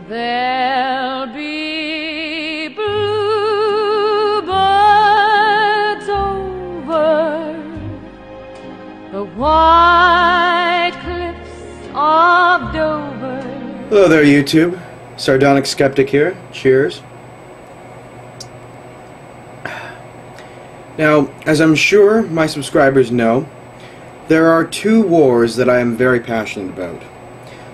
There'll be bluebirds over the white cliffs of Dover. Hello there, YouTube. SardonicSkeptic here. Cheers. Now, as I'm sure my subscribers know, there are two wars that I am very passionate about.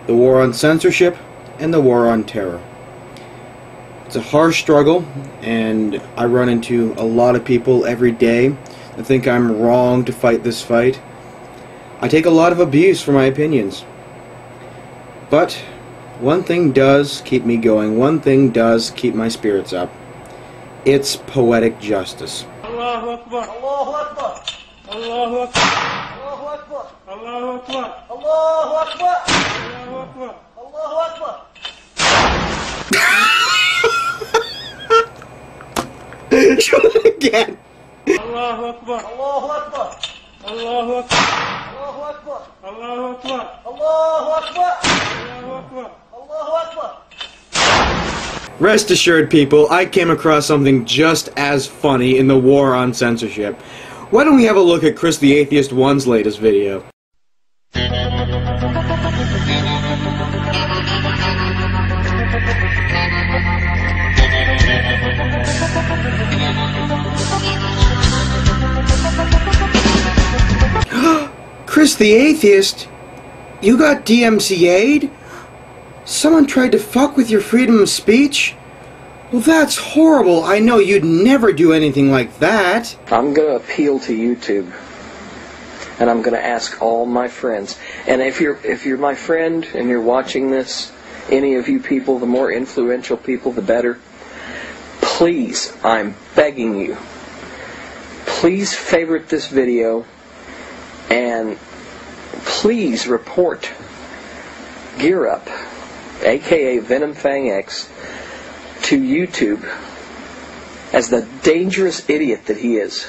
The war on censorship and the war on terror. It's a harsh struggle, and I run into a lot of people every day that think I'm wrong to fight this fight. I take a lot of abuse for my opinions. But one thing does keep me going, one thing does keep my spirits up. It's poetic justice. Allahu Akbar. Allahu Akbar. Allahu Akbar. Allahu Akbar. Allahu Akbar. Allahu Akbar. Allahu Akbar. Allahu Akbar. Show it again. Allahu Akbar. Allahu Akbar. Allahu Akbar. Allahu Akbar. Allahu Akbar. Allahu Akbar. Allahu Akbar. Allahu Akbar. Rest assured, people, I came across something just as funny in the war on censorship. Why don't we have a look at Christheatheist1's latest video? Chris the Atheist? You got DMCA'd? Someone tried to fuck with your freedom of speech? Well, that's horrible. I know you'd never do anything like that. I'm going to appeal to YouTube, and I'm going to ask all my friends. And if you're my friend and you're watching this, any of you people, the more influential people, the better. Please, I'm begging you, please favorite this video, and please report Gear Up, aka Venom Fang X, to YouTube as the dangerous idiot that he is.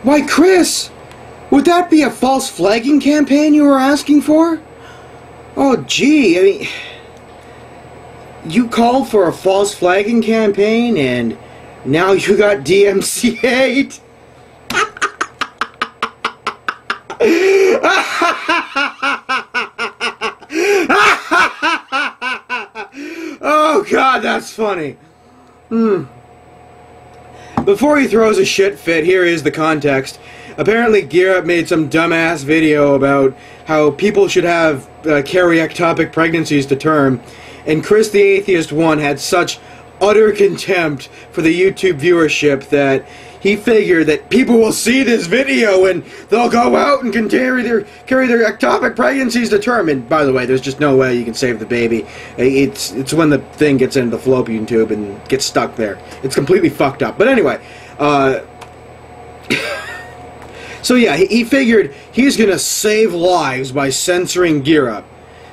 Why, Chris! Would that be a false flagging campaign you were asking for? Oh, gee, I mean, you called for a false flagging campaign and now you got DMCA'd? Oh God, that's funny. Before he throws a shit fit, here is the context. Apparently Gear Up made some dumbass video about how people should have carry ectopic pregnancies to term, and Chris the Atheist1 had such utter contempt for the YouTube viewership that he figured that people will see this video and they'll go out and can carry their ectopic pregnancies to term. And by the way, there's just no way you can save the baby. It's when the thing gets into the fallopian tube and gets stuck there. It's completely fucked up. But anyway, so yeah, he figured he's gonna save lives by censoring Gear Up.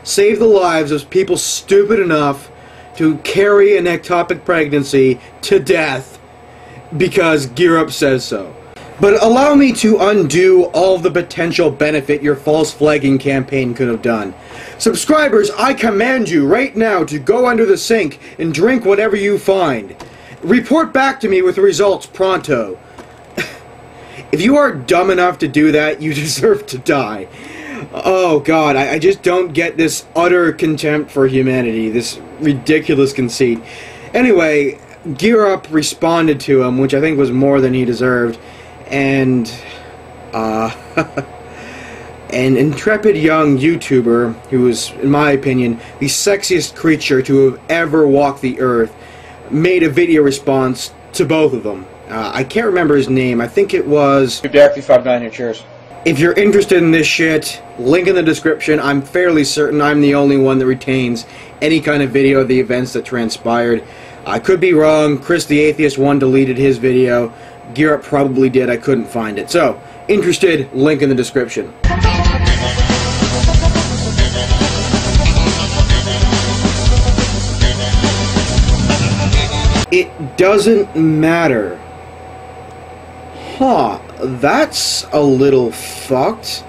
Save the lives of people stupid enough to carry an ectopic pregnancy to death because Gear Up says so. But allow me to undo all the potential benefit your false flagging campaign could have done. Subscribers, I command you right now to go under the sink and drink whatever you find. Report back to me with the results pronto. If you are dumb enough to do that, you deserve to die. Oh God, I just don't get this utter contempt for humanity, this ridiculous conceit. Anyway, Gear Up responded to him, which I think was more than he deserved, and an intrepid young YouTuber who is, in my opinion, the sexiest creature to have ever walked the earth, made a video response to both of them. I can't remember his name. I think it was Darky59 here, cheers. If you're interested in this shit, link in the description. I'm fairly certain I'm the only one that retains any kind of video of the events that transpired. I could be wrong. Chris the Atheist1 deleted his video. Gear Up probably did. I couldn't find it. So, interested, link in the description. It doesn't matter. Huh, that's a little fucked.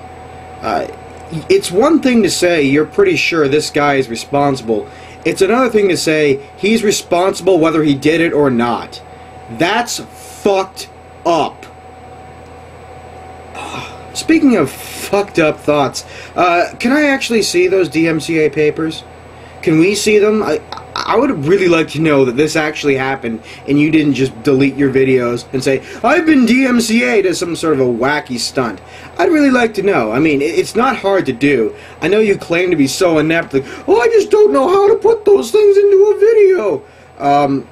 It's one thing to say you're pretty sure this guy is responsible, It's another thing to say he's responsible whether he did it or not. That's fucked up. Speaking of fucked up thoughts, can I actually see those DMCA papers? Can we see them? I would really like to know that this actually happened and you didn't just delete your videos and say, I've been DMCA'd as some sort of a wacky stunt. I'd really like to know. I mean, it's not hard to do. I know you claim to be so inept, like, oh, I just don't know how to put those things into a video.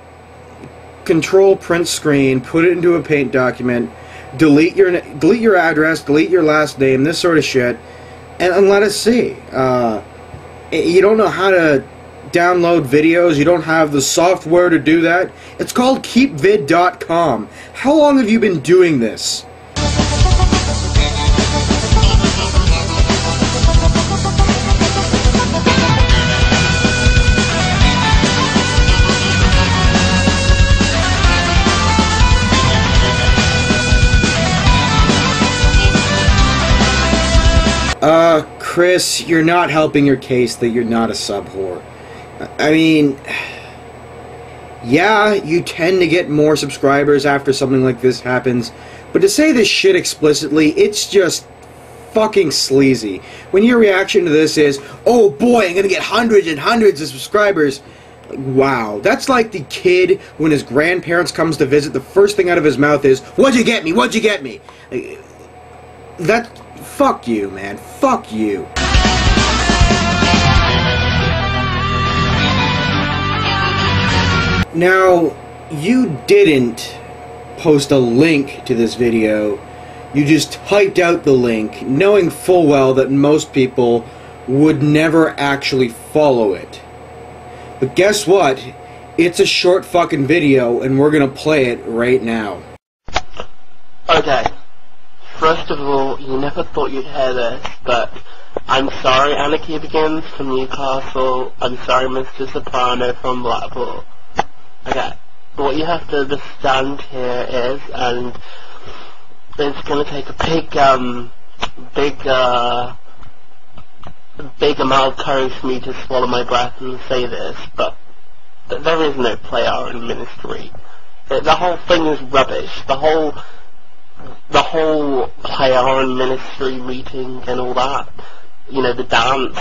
Control print screen, put it into a Paint document, delete your address, delete your last name, this sort of shit, and let us see. You don't know how to download videos, you don't have the software to do that. It's called keepvid.com. How long have you been doing this? Chris, you're not helping your case that you're not a sub-whore. I mean, yeah, you tend to get more subscribers after something like this happens, but to say this shit explicitly, it's just fucking sleazy. When your reaction to this is, oh boy, I'm gonna get hundreds and hundreds of subscribers, wow, that's like the kid when his grandparents comes to visit, the first thing out of his mouth is, what'd you get me, what'd you get me? Fuck you, man. Fuck you. Now, you didn't post a link to this video. You just typed out the link, knowing full well that most people would never actually follow it. But guess what? It's a short fucking video, and we're gonna play it right now. Okay. First of all, you never thought you'd hear this, but I'm sorry, Anarchy Begins from Newcastle. I'm sorry, Mr. Soprano from Blackpool. Okay, what you have to understand here is, and it's going to take a big amount of courage for me to swallow my breath and say this, but there is no player in ministry. The whole thing is rubbish. The whole player and ministry meeting and all that, you know, the dance,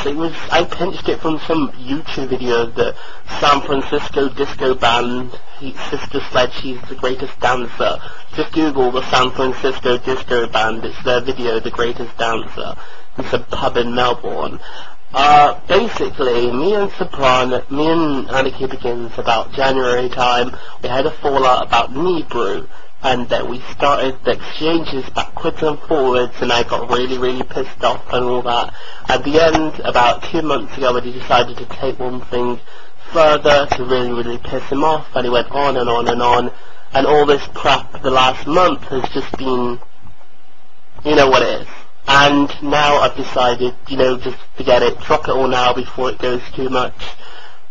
I pinched it from some YouTube video of the San Francisco disco band, Sister Sledge, she's the greatest dancer. Just Google the San Francisco disco band, it's their video, The Greatest Dancer. It's a pub in Melbourne. Basically, me and Anarchy Begins, about January time, we had a fallout about Nebrew. And then we started the exchanges backwards and forwards, and I got really, really pissed off and all that. At the end, about 2 months ago, he decided to take one thing further to really, really piss him off, and he went on and on and on. And all this crap the last month has just been, you know what it is. And now I've decided, you know, just forget it, drop it all now before it goes too much.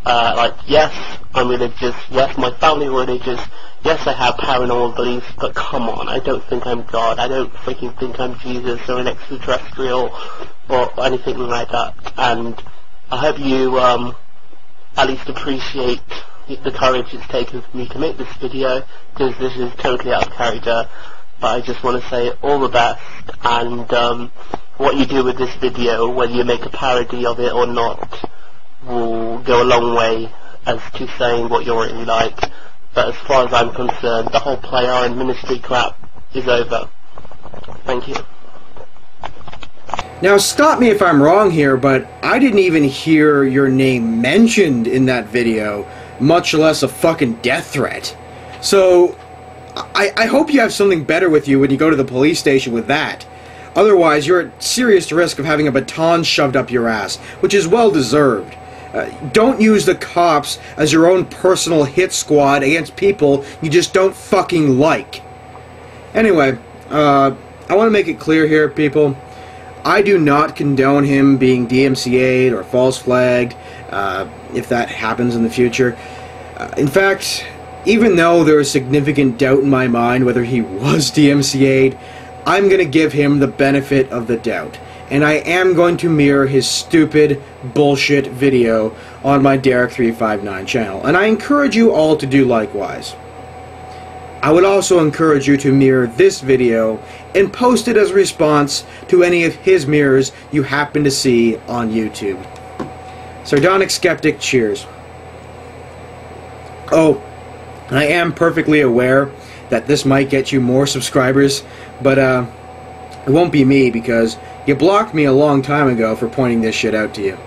Like, yes, I'm religious, yes, my family are religious, yes, I have paranormal beliefs, but come on, I don't think I'm God, I don't freaking think I'm Jesus or an extraterrestrial or anything like that, and I hope you at least appreciate the courage it's taken for me to make this video, because this is totally out of character, but I just want to say all the best, and what you do with this video, whether you make a parody of it or not, will go a long way as to saying what you're really like. But as far as I'm concerned, the whole player and ministry crap is over. Thank you. Now stop me if I'm wrong here, but I didn't even hear your name mentioned in that video, much less a fucking death threat. So I hope you have something better with you when you go to the police station with that. Otherwise, you're at serious risk of having a baton shoved up your ass, which is well deserved. Don't use the cops as your own personal hit squad against people you just don't fucking like. Anyway, I want to make it clear here, people. I do not condone him being DMCA'd or false flagged, if that happens in the future. In fact, even though there is significant doubt in my mind whether he was DMCA'd, I'm going to give him the benefit of the doubt. and I am going to mirror his stupid bullshit video on my Derek359 channel, and I encourage you all to do likewise. I would also encourage you to mirror this video and post it as a response to any of his mirrors you happen to see on YouTube. SardonicSkeptic, cheers. Oh, I am perfectly aware that this might get you more subscribers, but it won't be me because you blocked me a long time ago for pointing this shit out to you.